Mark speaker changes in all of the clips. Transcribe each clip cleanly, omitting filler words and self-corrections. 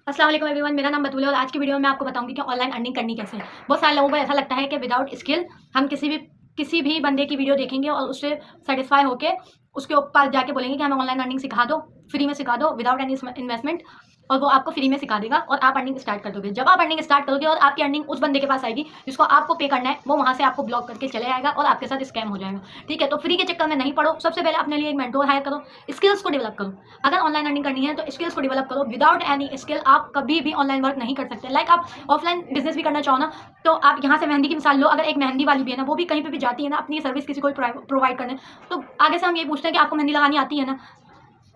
Speaker 1: अस्सलाम वालेकुम एवरीवन, मेरा नाम बतूल है और आज की वीडियो में मैं आपको बताऊंगी कि ऑनलाइन अर्निंग करनी कैसे है। बहुत सारे लोगों को ऐसा लगता है कि विदाउट स्किल हम किसी भी बंदे की वीडियो देखेंगे और उससे सेटिस्फाई होके उसके ऊपर जाके बोलेंगे कि हमें ऑनलाइन अर्निंग सिखा दो, फ्री में सिखा दो विदाउट एनी इन्वेस्टमेंट, और वो आपको फ्री में सिखा देगा और आप अर्निंग स्टार्ट कर दोगे। जब आप अर्निंग स्टार्ट करोगे और आपकी अर्निंग उस बंदे के पास आएगी जिसको आपको पे करना है, वो वहाँ से आपको ब्लॉक करके चले जाएगा और आपके साथ स्कैम हो जाएगा। ठीक है, तो फ्री के चक्कर में नहीं पड़ो। सबसे पहले अपने लिए एक मेंटोर हायर करो, स्किल्स को डेवलप करो। अगर ऑनलाइन अर्निंग करनी है तो स्किल्स को डेवलप करो। विदाउट एनी स्किल आप कभी भी ऑनलाइन वर्क नहीं कर सकते। लाइक आप ऑफलाइन बिजनेस भी करना चाहो ना, तो आप यहाँ से मेहंदी की मिसाल लो। अगर एक मेहंदी वाली भी है ना, वो भी कहीं पे भी जाती है ना अपनी सर्विस किसी को प्रोवाइड करने, तो आगे से हम ये पूछते हैं कि आपको मेहंदी लगानी आती है ना।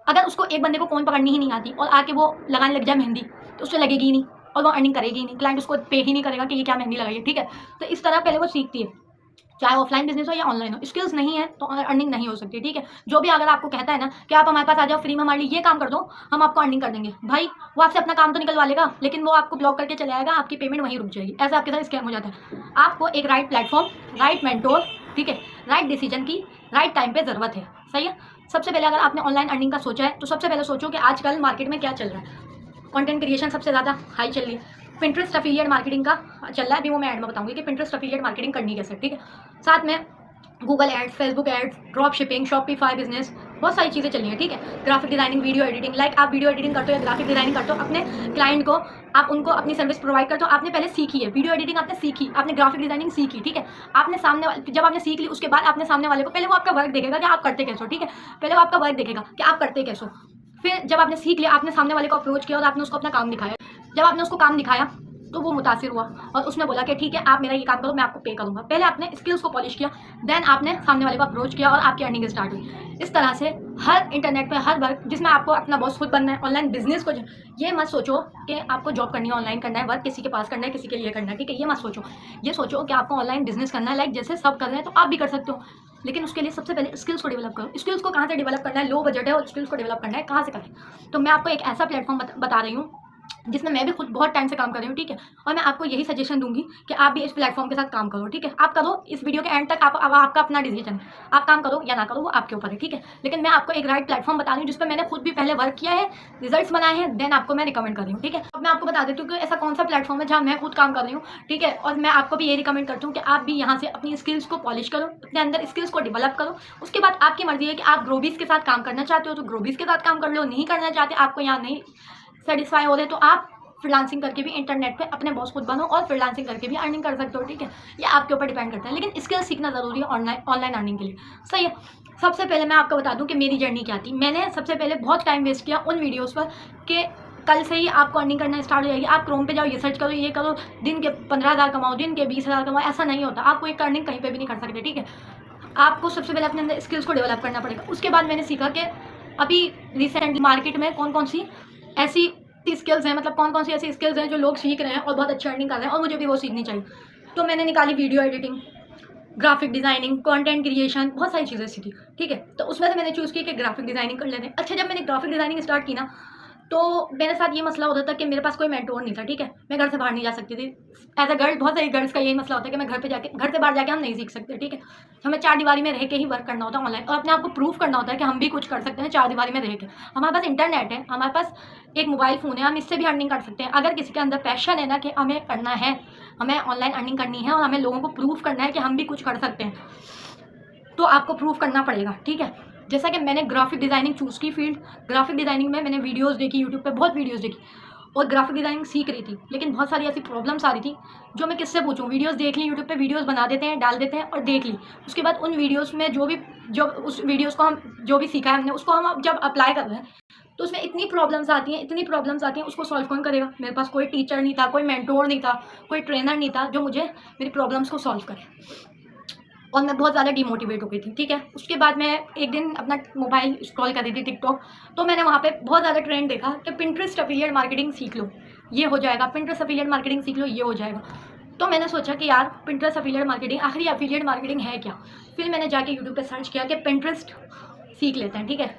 Speaker 1: अगर उसको एक बंदे को फ़ोन पकड़नी ही नहीं आती और आके वो लगाने लग जाए मेहंदी, तो उससे लगेगी ही नहीं और वो अर्निंग करेगी ही नहीं। क्लाइंट उसको पे ही नहीं करेगा कि ये क्या मेहंदी लगाई है। ठीक है, तो इस तरह पहले वो सीखती है, चाहे ऑफलाइन बिजनेस हो या ऑनलाइन हो। स्किल्स नहीं है तो अर्निंग नहीं हो सकती। ठीक है, जो भी अगर आपको कहता है ना कि आप हमारे पास आ जाओ, फ्री में हमारे लिए ये काम कर दो, हम आपको अर्निंग कर देंगे, भाई वो आपसे अपना काम तो निकलवा लेगा, लेकिन वो आपको ब्लॉक करके चले जाएगा, आपकी पेमेंट वहीं रुक जाएगी। ऐसा आपके साथ स्कैम हो जाता है। आपको एक राइट प्लेटफॉर्म, राइट मेंटोर, ठीक है, राइट डिसीजन की राइट टाइम पे ज़रूरत है। सही है। सबसे पहले अगर आपने ऑनलाइन अर्निंग का सोचा है तो सबसे पहले सोचो कि आजकल मार्केट में क्या चल रहा है। कंटेंट क्रिएशन सबसे ज़्यादा हाई चल रही है। पिंटरेस्ट अफिलिएट मार्केटिंग का चल रहा है, अभी वो मैं ऐड में बताऊंगी कि पिंटरेस्ट अफिलिएट मार्केटिंग करनी कैसे। ठीक है, साथ में Google ads, Facebook ads, drop shipping, Shopify business, बहुत सारी चीज़ें चल रही हैं। ठीक है, graphic designing, video editing. Like आप वीडियो एडिटिंग करते हो या ग्राफिक डिजाइनिंग करते हो, अपने क्लाइंट को आप उनको अपनी सर्विस प्रोवाइड करते हो। आपने पहले सीखी है वीडियो एडिटिंग, आपने सीखी, आपने ग्राफिक डिजाइनिंग सीखी। ठीक है, आपने सामने वाले, जब आपने सीख ली उसके बाद आपने सामने वाले को, पहले वो आपका वर्क देखेगा कि आप करते कैसे हो। ठीक है, पहले वो आपका वर्क देखेगा कि आप करते कैसे हो। फिर जब आपने सीख लिया, आपने सामने वाले को अप्रोच किया और आपने उसको अपना काम दिखाया। जब आपने उसको काम दिखाया तो वो मुतासिर हुआ और उसने बोला कि ठीक है आप मेरा ये काम करो, मैं आपको पे करूँगा। पहले आपने स्किल्स को पॉलिश किया, देन आपने सामने वाले को अप्रोच किया और आपकी अर्निंग स्टार्ट हुई। इस तरह से हर इंटरनेट पे हर वर्क जिसमें आपको अपना बॉस खुद बनना है, ऑनलाइन बिजनेस को, ये मत सोचो कि आपको जॉब करनी है, ऑनलाइन करना है, वर्क किसी के पास करना है, किसी के लिए करना है। ठीक है, ये मत सोचो। ये सोचो कि आपको ऑनलाइन बिजनेस करना है, लाइक जैसे सब कर रहे हैं तो आप भी कर सकते हो। लेकिन उसके लिए सबसे पहले स्किल्स को डेवलप करो। स्किल्स को कहाँ से डेवलप करना है? लो बजट है और स्किल्स को डेवलप करना है, कहाँ से करें? तो मैं आपको एक ऐसा प्लेटफॉर्म बता रही हूँ जिसमें मैं भी खुद बहुत टाइम से काम कर रही हूँ। ठीक है, और मैं आपको यही सजेशन दूंगी कि आप भी इस प्लेटफॉर्म के साथ काम करो। ठीक है, आप करो, इस वीडियो के एंड तक आपका अपना डिसीजन है, आप काम करो या ना करो वो आपके ऊपर है। ठीक है, लेकिन मैं आपको एक राइट प्लेटफॉर्म बता रही हूँ जिस पर मैंने खुद भी पहले वर्क किया है, रिजल्ट्स बनाए हैं, देन आपको मैं रिकमेंड कर रही हूँ। ठीक है, अब मैं आपको बता देती हूँ कि ऐसा कौन सा प्लेटफॉर्म है जहाँ मैं खुद काम कर रही हूँ। ठीक है, और मैं आपको भी ये रिकमेंड करती हूँ कि आप भी यहाँ से अपनी स्किल्स को पॉलिश करो, अपने अंदर स्किल्स को डेवलप करो। उसके बाद आपकी मर्जी है कि आप ग्रोबीज के साथ काम करना चाहते हो तो ग्रोबीज के साथ काम कर लो, नहीं करना चाहते, आपको यहाँ नहीं सेटिस्फाई हो रहे, तो आप फ्रीलांसिंग करके भी इंटरनेट पे अपने बॉस खुद बनो और फ्रीलांसिंग करके भी अर्निंग कर सकते हो। ठीक है, ये आपके ऊपर डिपेंड करता है, लेकिन स्किल सीखना ज़रूरी है ऑनलाइन अर्निंग के लिए। सही है। सबसे पहले मैं आपको बता दूं कि मेरी जर्नी क्या थी। मैंने सबसे पहले बहुत टाइम वेस्ट किया उन वीडियोज़ पर कि कल से ही आपको अर्निंग करना स्टार्ट हो जाएगी। आप क्रोम पे जाओ, ये सर्च करो, ये करो, दिन के 15,000 कमाओ, दिन के 20,000 कमाओ। ऐसा नहीं होता, आपको एक अर्निंग कहीं पर भी नहीं कर सकते। ठीक है, आपको सबसे पहले अपने अंदर स्किल्स को डेवलप करना पड़ेगा। उसके बाद मैंने सीखा कि अभी रिसेंटली मार्केट में कौन कौन सी ऐसी स्किल्स हैं, मतलब कौन कौन सी ऐसी स्किल्स हैं जो लोग सीख रहे हैं और बहुत अच्छी अर्निंग कर रहे हैं और मुझे भी वो सीखनी चाहिए। तो मैंने निकाली video editing, graphic designing, content creation, बहुत सारी चीज़ें सीखी। ठीक है, तो उसमें से मैंने चूज़ की कि ग्राफिक डिज़ाइनिंग कर लेते हैं। अच्छा, जब मैंने ग्राफिक डिज़ाइनिंग स्टार्ट की ना, तो मेरे साथ ये मसला होता था कि मेरे पास कोई मेंटोर नहीं था। ठीक है, मैं घर से बाहर नहीं जा सकती थी। एज अ गर्ल बहुत सारी गर्ल्स का यही मसला होता है कि मैं घर से बाहर जाके हम नहीं सीख सकते। ठीक है, हमें चार दीवारी में रह के ही वर्क करना होता है ऑनलाइन, और अपने आप को प्रूव करना होता है कि हम भी कुछ कर सकते हैं चार दीवारी में रह के। हमारे पास इंटरनेट है, हमारे पास एक मोबाइल फ़ोन है, हम इससे भी अर्निंग कर सकते हैं। अगर किसी के अंदर पैशन है ना कि हमें करना है, हमें ऑनलाइन अर्निंग करनी है और हमें लोगों को प्रूव करना है कि हम भी कुछ कर सकते हैं, तो आपको प्रूव करना पड़ेगा। ठीक है, जैसा कि मैंने ग्राफिक डिज़ाइनिंग चूज़ की फील्ड, ग्राफिक डिज़ाइनिंग में मैंने वीडियोस देखी, यूट्यूब पे बहुत वीडियोस देखी और ग्राफिक डिज़ाइनिंग सीख रही थी, लेकिन बहुत सारी ऐसी प्रॉब्लम्स आ रही थी जो मैं किससे पूछूं। वीडियोस देख ली, यूट्यूब पे वीडियोस बना देते हैं, डाल देते हैं और देख ली। उसके बाद उन वीडियोस में जो उस वीडियोस को हम जो भी सीखा है हमने, उसको हम अब जब अप्लाई कर रहे हैं तो उसमें इतनी प्रॉब्लम्स आती हैं, उसको सॉल्व कौन करेगा? मेरे पास कोई टीचर नहीं था, कोई मेंटोर नहीं था, कोई ट्रेनर नहीं था जो मुझे मेरी प्रॉब्लम्स को सॉल्व करे, और मैं बहुत ज़्यादा डिमोटिवेट हो गई थी। ठीक है, उसके बाद मैं एक दिन अपना मोबाइल स्क्रॉल कर रही थी, टिकटॉक, तो मैंने वहाँ पे बहुत ज़्यादा ट्रेंड देखा कि पिंटरेस्ट अफिलिएट मार्केटिंग सीख लो, ये हो जाएगा, पिंटरेस्ट अफिलिएट मार्केटिंग सीख लो, ये हो जाएगा। तो मैंने सोचा कि यार पिंटरेस्ट अफिलिएट मार्केटिंग, आखिर अफिलिएट मार्केटिंग है क्या? फिर मैंने जाके यूट्यूब पर सर्च किया कि पिंटरेस्ट सीख लेते हैं। ठीक है,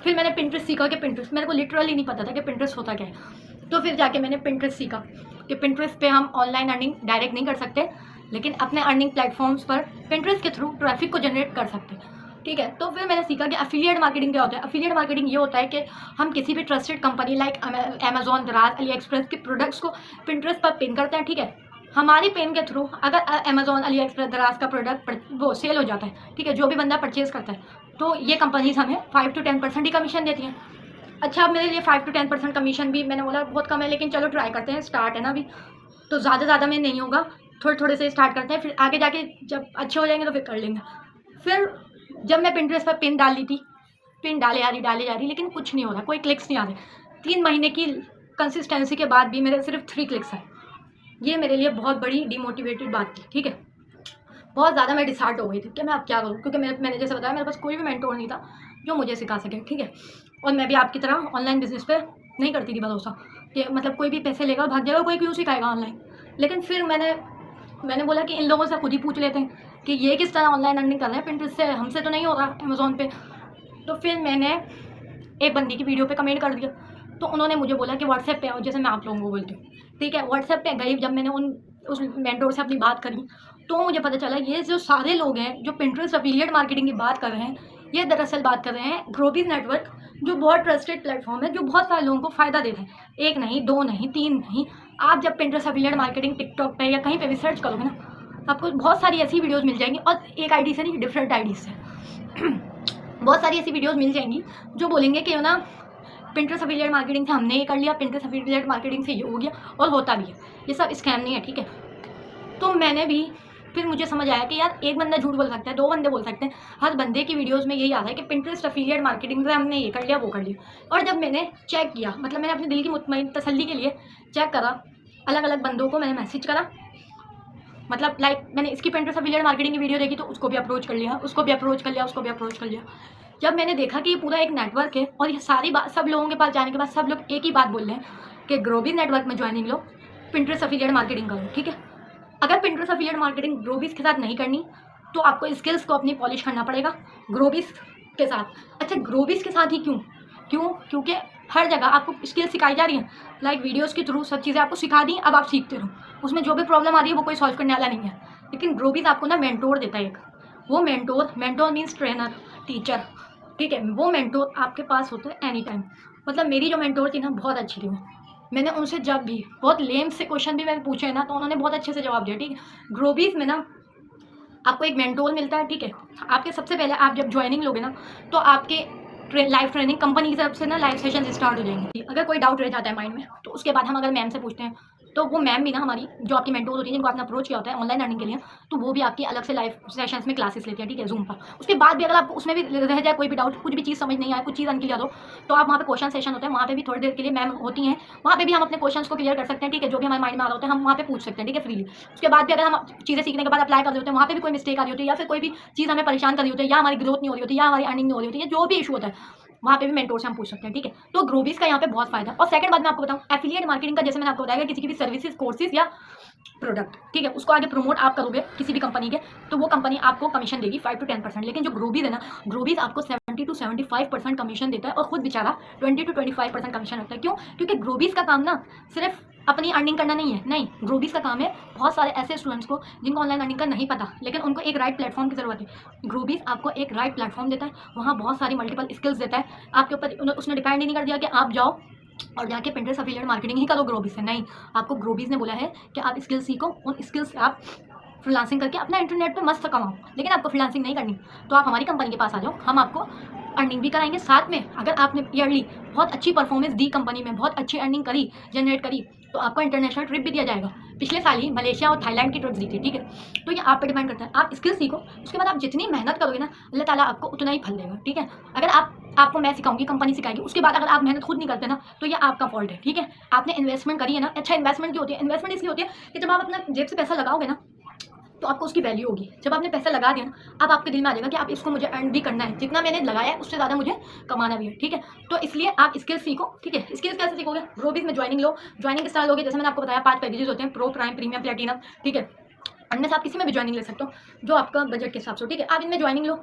Speaker 1: फिर मैंने पिंटरेस्ट सीखा कि पिंटरेस्ट, मेरे को लिटरली नहीं पता था कि पिंटरेस्ट होता क्या है। तो फिर जाके मैंने पिंटरेस्ट सीखा कि पिंटरेस्ट पे हम ऑनलाइन अर्निंग डायरेक्ट नहीं कर सकते, लेकिन अपने अर्निंग प्लेटफॉर्म्स पर पिंटरेस्ट के थ्रू ट्रैफिक को जनरेट कर सकते हैं। ठीक है। तो फिर मैंने सीखा कि एफिलिएट मार्केटिंग क्या होता है। एफिलिएट मार्केटिंग ये होता है कि हम किसी भी ट्रस्टेड कंपनी लाइक अमेजोन, दराज, अली एक्सप्रेस के प्रोडक्ट्स को पिंटरेस्ट पर पिन करते हैं। ठीक है, हमारी पेन के थ्रू अगर अमेजोन, अली एक्सप्रेस, दराज का प्रोडक्ट वो सेल हो जाता है, ठीक है, जो भी बंदा परचेज करता है, तो ये कंपनीज हमें 5 to 10% ही कमीशन देती हैं। अच्छा, अब मेरे लिए 5 to 10% कमीशन भी मैंने बोला बहुत कम है, लेकिन चलो ट्राई करते हैं, स्टार्ट है ना अभी, तो ज़्यादा में नहीं होगा, थोड़े थोड़े से स्टार्ट करते हैं, फिर आगे जाके जब अच्छे हो जाएंगे तो फिर कर लेंगे। फिर जब मैं पिंटरेस्ट पर पिन डाल ली थी, पिन डाले जा रही, लेकिन कुछ नहीं हो रहा, कोई क्लिक्स नहीं आ रहे। 3 महीने की कंसिस्टेंसी के बाद भी मेरे सिर्फ 3 क्लिक्स आए। ये मेरे लिए बहुत बड़ी डिमोटिवेटेड बात थी। ठीक है, बहुत ज़्यादा मैं डिसहार्ट हो गई थी कि मैं अब क्या करूँ, क्योंकि मैंने जैसे बताया मेरे पास कोई भी मेंटोर नहीं था जो मुझे सिखा सके। ठीक है, और मैं भी आपकी तरह ऑनलाइन बिजनेस पे नहीं करती थी भरोसा कि मतलब कोई भी पैसे लेगा भाग जाएगा, कोई क्यों सिखाएगा ऑनलाइन। लेकिन फिर मैंने बोला कि इन लोगों से खुद ही पूछ लेते हैं कि ये किस तरह ऑनलाइन अर्निंग कर रहे हैं पिंटरेस्ट से, हमसे तो नहीं हो रहा अमेज़ॉन पे। तो फिर मैंने एक बंदी की वीडियो पे कमेंट कर दिया, तो उन्होंने मुझे बोला कि व्हाट्सएप पे आओ, जैसे मैं आप लोगों को बोलती हूँ। ठीक है, व्हाट्सएप पे गई, जब मैंने उस मेंटोर से अपनी बात करी तो मुझे पता चला ये जो सारे लोग हैं जो पिंटरेस्ट एफिलिएट मार्केटिंग की बात कर रहे हैं, ये दरअसल बात कर रहे हैं ग्रोबीज नेटवर्क, जो बहुत ट्रस्टेड प्लेटफॉर्म है, जो बहुत सारे लोगों को फ़ायदा देता है। 1 नहीं, 2 नहीं, 3 नहीं, आप जब पिंटरेस्ट एफिलिएट मार्केटिंग टिकटॉक पे या कहीं पे भी सर्च करोगे ना, आपको बहुत सारी ऐसी वीडियोज़ मिल जाएंगी, और एक आईडी से नहीं, डिफरेंट आईडी से बहुत सारी ऐसी वीडियोज़ मिल जाएंगी जो बोलेंगे कि ना पिंटरेस्ट एफिलिएट मार्केटिंग से हमने ये कर लिया, पिंटरेस्ट एफिलिएट मार्केटिंग से ये हो गया, और होता भी है। ये सब स्कैम नहीं है। ठीक है, तो मैंने भी फिर मुझे समझ आया कि यार एक बंदा झूठ बोल सकता है, 2 बंदे बोल सकते हैं, हर बंदे की वीडियोस में यही आता है कि पिंटरेस्ट एफिलिएट मार्केटिंग से हमने ये कर लिया, वो कर लिया। और जब मैंने चेक किया, मतलब मैंने अपने दिल की मुतमईन तसल्ली के लिए चेक करा, अलग अलग बंदों को मैंने मैसेज करा, मतलब लाइक मैंने इसकी पिंटरेस्ट एफिलिएट मार्केटिंग की वीडियो देखी तो उसको भी अप्रोच कर लिया, उसको भी अप्रोच कर लिया, उसको भी अप्रोच कर लिया। जब मैंने देखा कि ये पूरा एक नेटवर्क है और ये सारी बात सब लोगों के पास जाने के बाद सब लोग एक ही बात बोल रहे हैं कि ग्रोबीज नेटवर्क में ज्वाइनिंग लो, पिंटरेस्ट एफिलिएट मार्केटिंग करो। ठीक है, अगर पिंटरेस्ट एफिलिएट मार्केटिंग ग्रोबीज के साथ नहीं करनी तो आपको स्किल्स को अपनी पॉलिश करना पड़ेगा ग्रोबीज के साथ। अच्छा, ग्रोबीज के साथ ही क्योंकि हर जगह आपको स्किल्स सिखाई जा रही है, लाइक वीडियोस के थ्रू सब चीज़ें आपको सिखा दी, अब आप सीखते रहो, उसमें जो भी प्रॉब्लम आ रही है वो कोई सॉल्व करने वाला नहीं है। लेकिन ग्रोबीज आपको ना मेंटोर देता है एक, वो मेंटोर मीन्स ट्रेनर, टीचर। ठीक है, वो मेंटोर आपके पास होता है एनी टाइम। मतलब मेरी जो मेंटोर थी ना बहुत अच्छी थी वो, मैंने उनसे जब भी बहुत लेम से क्वेश्चन भी मैंने पूछे ना तो उन्होंने बहुत अच्छे से जवाब दिया। ठीक है, ग्रोबीज में ना आपको एक मेंटोर मिलता है। ठीक है, आपके सबसे पहले आप जब ज्वाइनिंग लोगे ना तो आपके लाइव ट्रेनिंग कंपनी की तरफ से ना लाइव सेशन स्टार्ट हो जाएंगे। अगर कोई डाउट रह जाता है माइंड में तो उसके बाद हम अगर मैम से पूछते हैं तो वो मैम भी ना हमारी जो आपकी मेंटोर होती है, जिनको आपने अप्रोच किया होता है ऑनलाइन अर्निंग के लिए, तो वो भी आपकी अलग से लाइव सेशंस में क्लासेस लेती है। ठीक है, जूम पर। उसके बाद भी अगर आप उसमें भी रह जाए कोई भी डाउट, कुछ भी चीज़ समझ नहीं आए, कुछ चीज़ अनक्लियर हो, तो आप वहाँ पे क्वेश्चन सेशन होते हैं, वहाँ पे भी थोड़ी देर के लिए मैम होती हैं, वहाँ पे भी हम अपने क्वेश्चन को क्लियर कर सकते हैं। ठीक है, जो भी हमारे माइंड में आ रहा होता है हम वहाँ पे पूछ सकते हैं। ठीक है, फ्रीली। उसके बाद भी अगर हम चीज़ें सीखने के बाद अप्लाई कर रहे होते हैं, वहाँ पे भी कोई मिस्टेक आ रही होती है या फिर कोई भी चीज़ हमें परेशान कर रही होती है, या हमारी ग्रोथ नहीं हो रही होती, या हमारी अर्निंग नहीं हो रही होती है, जो भी इशू होता है वहाँ पे भी मेंटोर से हम पूछ सकते हैं। ठीक है, तो ग्रोबीज का यहाँ पे बहुत फायदा है। और सेकंड बात मैं आपको बताऊँ, एफिलिएट मार्केटिंग का, जैसे मैंने आपको बताया किसी की भी सर्विसेज, कोर्सेज या प्रोडक्ट, ठीक है, उसको आगे प्रमोट आप करोगे किसी भी कंपनी के, तो वो कंपनी आपको कमीशन देगी 5 to 10%। लेकिन जो ग्रोबीज है ना, ग्रोबीज आपको 70 to 75% कमीशन देता है, और खुद बेचारा 20 to 25% कमीशन होता है। क्यों? क्योंकि ग्रोबीज का काम ना सिर्फ अपनी अर्निंग करना नहीं है, नहीं, ग्रोबीज का काम है बहुत सारे ऐसे स्टूडेंट्स को जिनको ऑनलाइन अर्निंग का नहीं पता, लेकिन उनको एक राइट प्लेटफॉर्म की ज़रूरत है। ग्रोबीज आपको एक राइट प्लेटफॉर्म देता है, वहाँ बहुत सारी मल्टीपल स्किल्स देता है आपके ऊपर। उसने डिपेंड ही नहीं कर दिया कि आप जाओ और जाके पिंटरेस्ट एफिलिएट मार्केटिंग ही करो ग्रोबीज से, नहीं, आपको ग्रोबीज ने बोला है कि आप स्किल्स सीखो, उन स्किल्स से आप फ्रीलांसिंग करके अपना इंटरनेट पे मस्त कमाओ। लेकिन आपको फ्रीलांसिंग नहीं करनी तो आप हमारी कंपनी के पास आ जाओ, हम आपको अर्निंग भी कराएंगे साथ में। अगर आपने ईयरली बहुत अच्छी परफॉर्मेंस दी, कंपनी में बहुत अच्छी अर्निंग करी, जनरेट करी, तो आपको इंटरनेशनल ट्रिप भी दिया जाएगा। पिछले साल ही मलेशिया और थाईलैंड की ट्रिप्स दी थी। ठीक है, तो ये आप पे डिपेंड करता है, आप स्किल सीखो, उसके बाद आप जितनी मेहनत करोगे ना अल्लाह ताला आपको उतना ही फल देगा। ठीक है, अगर आपको मैं सिखाऊंगी, कंपनी सिखाएगी, उसके बाद अगर आप मेहनत खुद नहीं करते ना तो ये आपका फॉल्ट है। ठीक है, आपने इन्वेस्टमेंट करी है ना, अच्छा इन्वेस्टमेंट की होती है, इन्वेस्टमेंट इसलिए होती है कि जब आप अपना जेब से पैसा लगाओगे ना तो आपको उसकी वैल्यू होगी। जब आपने पैसा लगा दिया ना, अब आपके दिल में आ जाएगा कि आप इसको मुझे अर्न भी करना है, जितना मैंने लगाया है उससे ज़्यादा मुझे कमाना भी है। ठीक है, तो इसलिए आप स्किल्स सीखो। ठीक है, स्किल्स कैसे सीखोगे? ग्रोबीज में ज्वाइनिंग लो, ज्वाइनिंग के साथ लोगे, जैसे मैंने आपको बताया 5 पैकेजेस होते हैं, प्रो, प्राइम, प्रीमियम, प्लेटिनम। ठीक है, इनमें से आप किसी में भी ज्वाइनिंग ले सकते हो जो आपका बजट के हिसाब से हो। ठीक है, आप इनमें ज्वाइनिंग लो,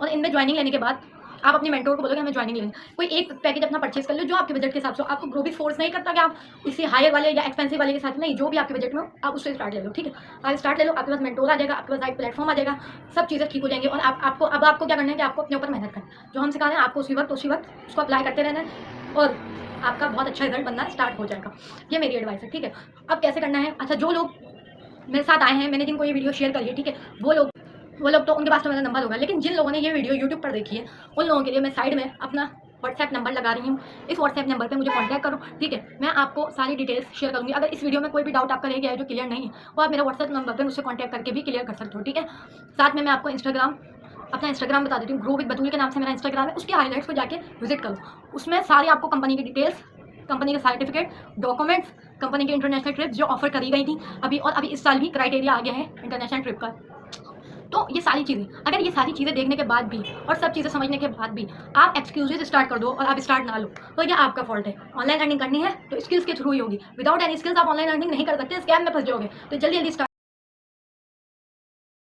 Speaker 1: और इनमें ज्वाइनिंग लेने के बाद आप अपने मेंटोर को बोलोगे हमें ज्वाइनिंग लेनी, कोई एक पैकेज अपना परचेज कर लो जो आपके बजट के हिसाब से। आपको ग्रोबिस फोर्स नहीं करता कि आप इसी हायर वाले या एक्सपेंसिव वाले के साथ, नहीं, जो भी आपके बजट में हो आप उससे स्टार्ट ले लो, ठीक है। आप स्टार्ट ले लो, आपके पास मेंटोर आ जाएगा, आपके पास राइट प्लेटफॉर्म आ जाएगा, सब चीज़ें ठीक हो जाएंगी। और आपको क्या करना है कि आपको अपने ऊपर मेहनत करना, जो हम सिखा रहे हैं आपको उसी वक्त उसको अप्लाई करते रहना है और आपका बहुत अच्छा रिजल्ट बनना स्टार्ट हो जाएगा। ये मेरी एडवाइस है, ठीक है। अब कैसे करना है, अच्छा, जो लोग मेरे साथ आए हैं, मैंने जिनको ये वीडियो शेयर करी है, ठीक है, वो लोग तो उनके पास तो मेरा नंबर होगा, लेकिन जिन लोगों ने ये वीडियो यूट्यूब पर देखी है उन लोगों के लिए मैं साइड में अपना व्हाट्सएप नंबर लगा रही हूँ। इस व्हाट्सएप नंबर पे मुझे कांटेक्ट करो, ठीक है। मैं आपको सारी डिटेल्स शेयर करूँगी। अगर इस वीडियो में कोई भी डाउट आपका रह गया है जो क्लियर नहीं है, वो आप मेरा व्हाट्सएप नंबर पे मुझसे कांटेक्ट करके भी क्लियर कर सकते हो, ठीक है। साथ में मैं आपको अपना इंस्टाग्राम बता देती हूँ, ग्रो विद बतूल के नाम से मेरा इंस्टाग्राम है। उसके हाईलाइट्स को जाके विजिट करो, उसमें सारी आपको कंपनी की डिटेल्स, कंपनी के सर्टिफिकेट, डॉक्यूमेंट्स, कंपनी की इंटरनेशनल ट्रिप्स जो ऑफर करी गई थी अभी, और अभी इस साल भी क्राइटेरिया आ गया है इंटरनेशनल ट्रिप का। तो ये सारी चीज़ें, अगर ये सारी चीज़ें देखने के बाद भी और सब चीज़ें समझने के बाद भी आप एक्सक्यूजेज स्टार्ट कर दो और आप स्टार्ट ना लो, तो ये आपका फॉल्ट है। ऑनलाइन अर्निंग करनी है तो स्किल्स के थ्रू ही होगी, विदाउट एनी स्किल्स आप ऑनलाइन अर्निंग नहीं कर सकते, स्कैम में फंस जाओगे। तो जल्दी जल्दी स्टार्ट